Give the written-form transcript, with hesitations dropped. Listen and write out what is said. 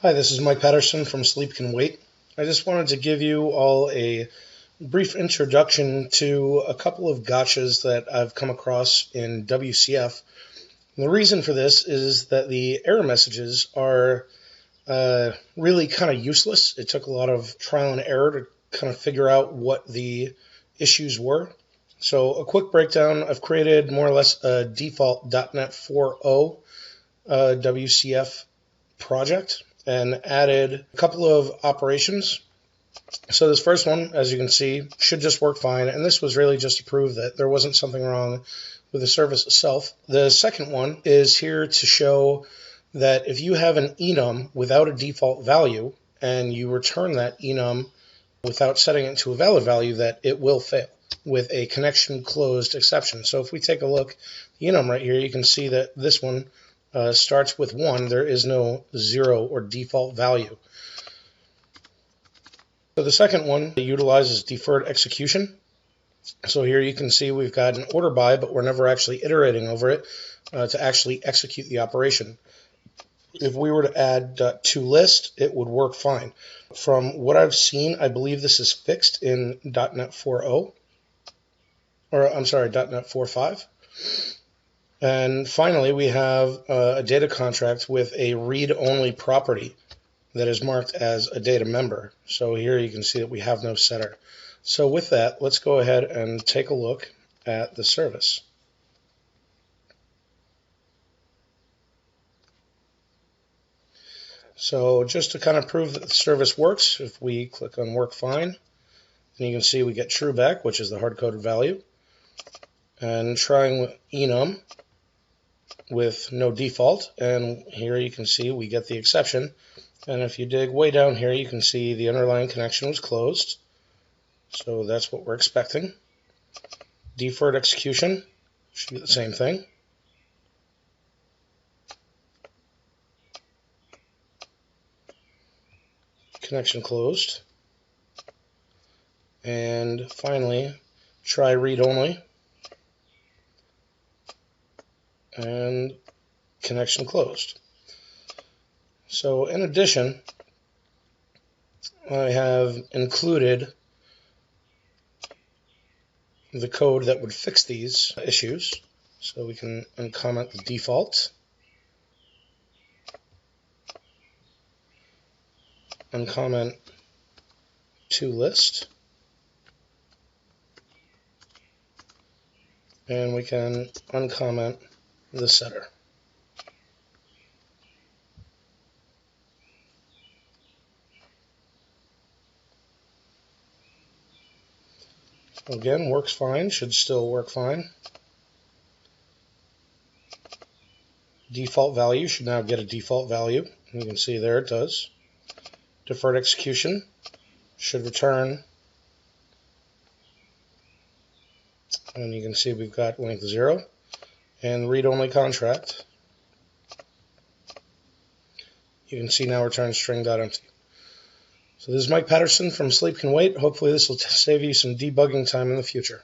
Hi, this is Mike Patterson from Sleep Can Wait. I just wanted to give you all a brief introduction to a couple of gotchas that I've come across in WCF. And the reason for this is that the error messages are really kind of useless. It took a lot of trial and error to kind of figure out what the issues were. So a quick breakdown, I've created more or less a default .NET 4.0 WCF project and added a couple of operations. So this first one, as you can see, should just work fine, and this was really just to prove that there wasn't something wrong with the service itself. The second one is here to show that if you have an enum without a default value and you return that enum without setting it to a valid value, that it will fail with a connection closed exception. So if we take a look, the enum right here, you can see that this one starts with 1. There is no 0 or default value. So the second one utilizes deferred execution. So here you can see we've got an order by, but we're never actually iterating over it to actually execute the operation. If we were to add .toList, it would work fine. From what I've seen, I believe this is fixed in .NET 4.0, or I'm sorry, .NET 4.5. And finally, we have a data contract with a read-only property that is marked as a data member. So here you can see that we have no setter. So with that, let's go ahead and take a look at the service. So just to kind of prove that the service works, if we click on work fine, then you can see we get true back, which is the hard-coded value. And trying with enum with no default, and here you can see we get the exception. And if you dig way down here, you can see the underlying connection was closed. So that's what we're expecting. Deferred execution should be the same thing. Connection closed. And finally, try read only. And connection closed. So in addition, I have included the code that would fix these issues. So we can uncomment the default, uncomment toList, and we can uncomment the setter. Again, works fine, should still work fine. Default value should now get a default value. You can see there it does. Deferred execution should return. And you can see we've got length 0. And read-only contract, you can see now returns string.empty. So this is Mike Patterson from Sleep Can Wait. Hopefully this will save you some debugging time in the future.